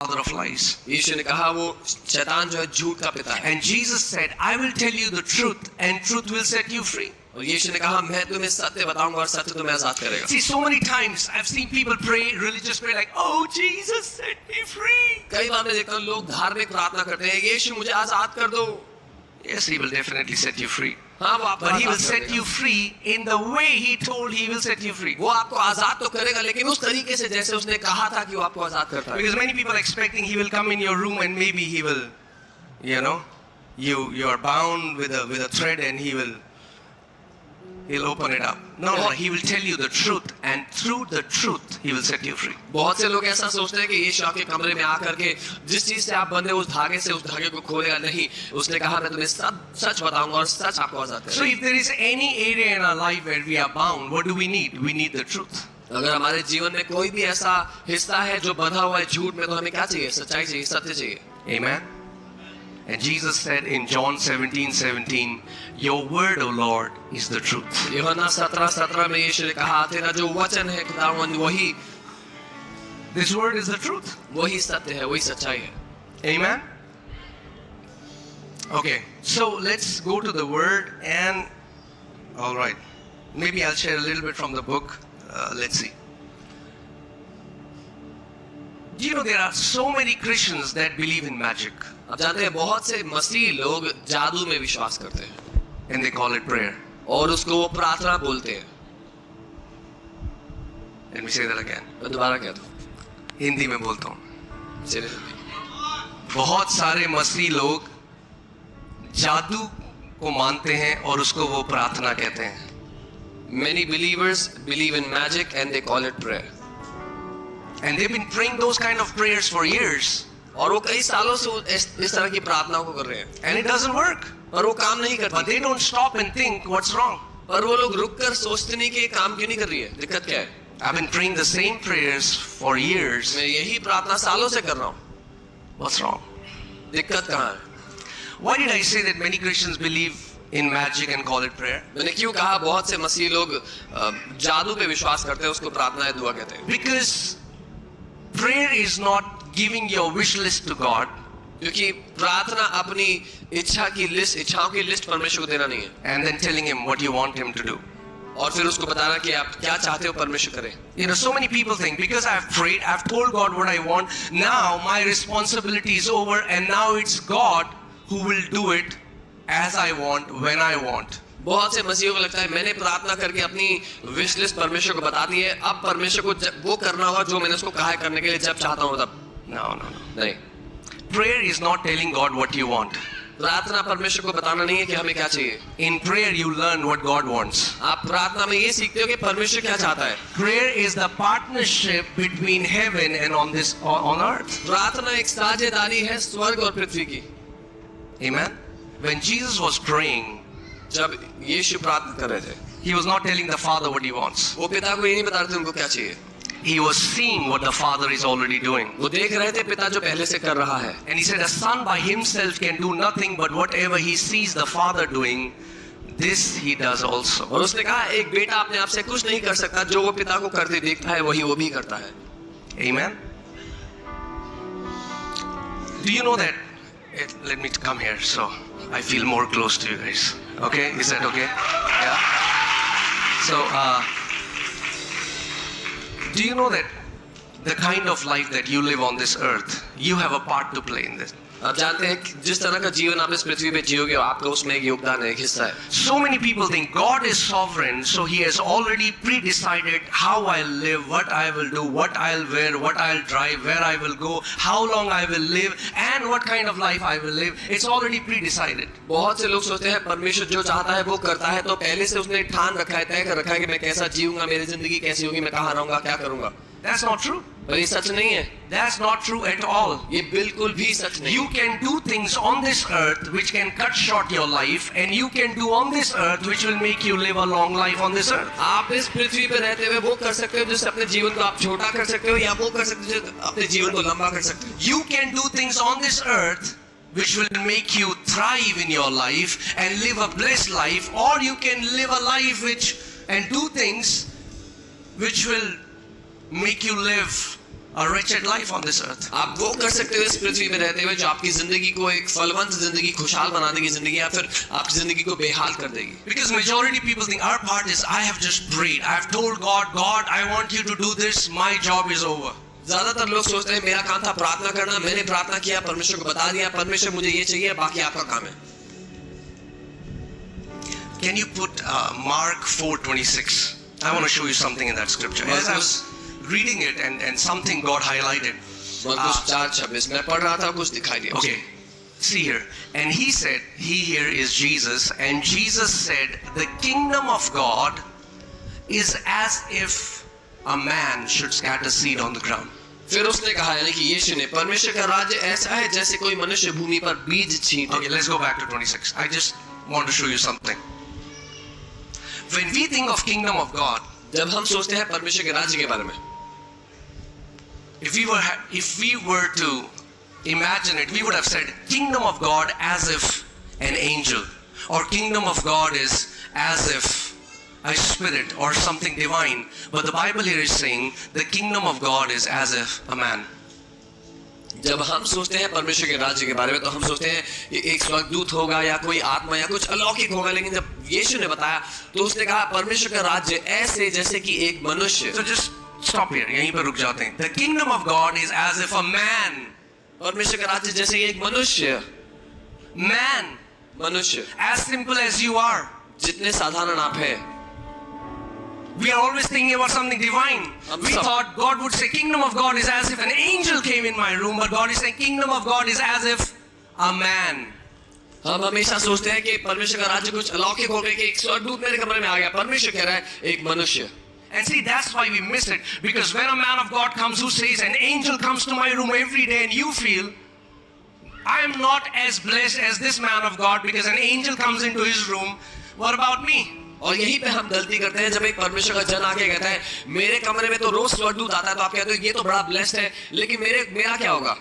father of lies. यीशु ने कहा वो शैतान जो है झूठ का पिता है। And Jesus said, I will tell you the truth and truth will set you free. और यीशु ने कहा मैं तुम्हें सत्य बताऊंगा और सत्य तुम्हें आजाद करेगा। See, so many times I've seen people pray, religious prayer, like, oh, Jesus set me free. कई बार मैं देखता हूँ लोग धार्मिक प्रार्थना करते हैं, यीशु मुझे आजाद कर दो। Yes, he will definitely set you free. हाँ वो आपको But he will Azad set करेगा। you free in the way he told he will set you free. वो आपको आजाद तो करेगा लेकिन उस तरीके से जैसे उसने कहा था कि वो आपको आजाद करता है। Because many people are expecting he will come in your room and maybe he will, you are bound with a thread and he'll open it up. No, he will tell you the truth and through the truth he will set you free. बहुत से लोग ऐसा सोचते हैं कि यीशु आपके कमरे में आकर के जिस चीज से आप बंधे उस धागे से उस धागे को खोलेगा। नहीं, उसने कहा मैं तुम्हें सब सच बताऊंगा और सच आपको आजाद So करेगा। if there is any area in our life where we are bound, what do we need? We need the truth. अगर हमारे जीवन में कोई भी ऐसा हिस्सा है जो बंधा हुआ है झूठ में, तो हमें क्या चाहिए? सच्चाई चाहिए, सत्य चाहिए। Amen. And Jesus said in John 17:17, your word, O Lord, is the truth. यूहन्ना 17:17 में यीशु ने कहा तेरा जो वचन है खुदावंद वही This word is the truth. वही सत्य है, वही सच्चाई है। Amen. Okay, so let's go to the word and all right. Maybe I'll share a little bit from the book. Let's see. Do you know there are so many Christians that believe in magic आप जानते हैं बहुत से मसीही लोग जादू में विश्वास करते हैं and they call it prayer. और उसको वो प्रार्थना बोलते हैं। Let me say that again. मैं दोबारा कह दूं, हिंदी में बोलता हूँ। चलिए जल्दी। बहुत सारे मसीही लोग जादू को मानते हैं और उसको वो प्रार्थना कहते हैं। Many believers believe in magic and they call it prayer. And they've been praying those kind of prayers for years. और वो कई सालों से इस तरह की प्रार्थनाओं को कर रहे हैं And it doesn't work. पर वो काम नहीं But करती। they don't stop and think what's wrong. पर वो लोग रुक कर सोचते नहीं कि ये काम क्यों नहीं कर रही है, दिक्कत क्या है? I've been praying the same prayers for years. मैं यही प्रार्थना सालों से कर रहा हूँ, What's wrong? दिक्कत कहाँ है? Why did I say that many Christians believe in magic and call it prayer? मैंने क्यों कहा बहुत से मसीही लोग जादू पे विश्वास करते हैं, उसको प्रार्थना या दुआ कहते हैं? Because prayer is not giving your wish list to God क्योंकि प्रार्थना अपनी इच्छाओं की लिस्ट परमेश्वर को देना नहीं है and then telling him what you want him to do. और फिर उसको बताना कि आप क्या चाहते हो परमेश्वर करे। You know, so many people think because I've prayed, I've told God what I want, now my responsibility is over and now it's God who will do it as I want, when I want. बहुत से मसीहियों को लगता है मैंने प्रार्थना करके अपनी wish list परमेश्वर को बता दी है, अब परमेश्वर को वो करना होगा जो मैंने उसको कहा है करने के लिए, जब चाहता हूँ तब। No. नहीं, Prayer is not telling God what you want. प्रार्थना परमेश्वर को बताना नहीं है कि हमें क्या चाहिए। In prayer you learn what God wants. आप प्रार्थना में ये सीखते हो कि परमेश्वर क्या चाहता है। Prayer is the partnership between heaven and on earth. प्रार्थना एक साझेदारी है स्वर्ग और पृथ्वी की। Amen. When Jesus was praying, जब यीशु प्रार्थना कर रहे थे, he was not telling the Father what he wants. वो पिता को ये नहीं बता रहे थे उनको क्या चाहिए, He was seeing what the Father is already doing. वो देख रहे थे पिता जो पहले से कर रहा है। And he said, a son by himself can do nothing, but whatever he sees the Father doing, this he does also. और उसने कहा एक बेटा अपने आप से कुछ नहीं कर सकता, जो वो पिता को करते देखता है वही वो भी करता है। Amen. Do you know that? Let me come here so I feel more close to you guys. Okay? Is that okay? Yeah. So, do you know that the kind of life that you live on this earth, you have a part to play in this? आप जानते हैं कि जिस तरह का जीवन आप इस पृथ्वी पे जियोगे आपका उसमें एक योगदान है, एक हिस्सा है। So many people think God is sovereign, so He has already pre-decided how I'll live, what I will do, what I'll wear, what I'll drive, where I will go, how long I will live, and what kind of life I will live. It's already pre-decided. बहुत से लोग सोचते हैं परमेश्वर जो चाहता है वो करता है, तो पहले से उसने ठान रखा है, तय कर रखा है कि मैं कैसा जीऊंगा, मेरी जिंदगी कैसी होगी, मैं कहाँ रहूंगा, क्या करूंगा। That's not true. पर ये सच नहीं है, That's not true at all. ये बिल्कुल भी सच नहीं। You can do things on this earth which can cut short your life, and you can do on this earth which will make you live a long life on this earth. आप इस पृथ्वी पे रहते हुए वो कर सकते हो जिससे अपने जीवन को आप छोटा कर सकते हो, या वो कर सकते हो जो अपने जीवन को लंबा कर सकते हो। You can do things on this earth which will make you thrive in your life and live a blessed life, or you can live a life and do things which will make you live a wretched life on this earth. आप वो कर सकते हो इस पृथ्वी पे रहते हुए जो आपकी जिंदगी को एक फलवंत जिंदगी, खुशहाल बना देगी जिंदगी, या फिर आपकी जिंदगी को बेहाल कर देगी. Because majority people think our part is, I have just prayed, I have told God, God, I want you to do this, my job is over. ज्यादातर लोग सोचते हैं मेरा काम था प्रार्थना करना, मैंने प्रार्थना किया, परमेश्वर को बता दिया, परमेश्वर मुझे ये चाहिए, बाकी आपका काम है. Can you put Mark 4:26? I want to show you something in that scripture. As I was reading it and something got highlighted. मरकुस 4:26 मैं पढ़ रहा था, कुछ दिखाई दिया. Okay, see here. And he said, he here is Jesus, and Jesus said, the kingdom of God is as if a man should scatter seed on the ground. फिर उसने कहा, यानी कि यीशु ने, परमेश्वर का राज्य ऐसा है जैसे कोई मनुष्य भूमि पर बीज छींटे. Okay, let's go back to 26. I just want to show you something. When we think of kingdom of God, जब हम सोचते हैं परमेश्वर के राज्य के बारे में, if we were to imagine it, we would have said kingdom of God as if an angel, or kingdom of God is as if a spirit or something divine. But the Bible here is saying the kingdom of God is as if a man. जब हम सोचते हैं परमेश्वर के राज्य के बारे में तो हम सोचते हैं ये एक स्वर्गदूत होगा या कोई आत्मा या कुछ अलौकिक होगा, लेकिन जब यीशु ने बताया तो उसने कहा परमेश्वर का राज्य ऐसे जैसे कि एक मनुष्य. So just stop here. यहीं पर रुक जाते हैं. The kingdom of God is as if a man. परमेश्वर का राज्य जैसे एक मनुष्य. Man. मनुष्य. As simple as you are. जितने साधारण आप हैं. We are always thinking about something divine. We thought God would say kingdom of God is as if an angel came in my room, but God is saying kingdom of God is as if a man. हम हमेशा सोचते हैं कि परमेश्वर का राज्य कुछ अलौकिक हो गया कि एक स्वर्गदूत मेरे कमरे में आ गया. परमेश्वर कह रहा है एक मनुष्य. And see, that's why we miss it. Because when a man of God comes who says an angel comes to my room every day and you feel, I am not as blessed as this man of God because an angel comes into his room. What about me? और यहीं पे हम गलती करते हैं. जब एक परमेश्वर का जन आके कहता है मेरे कमरे में तो रोज स्वर्गदूत आता है, तो आप कहते हो ये तो बड़ा ब्लेस्ड है, लेकिन मेरा क्या होगा?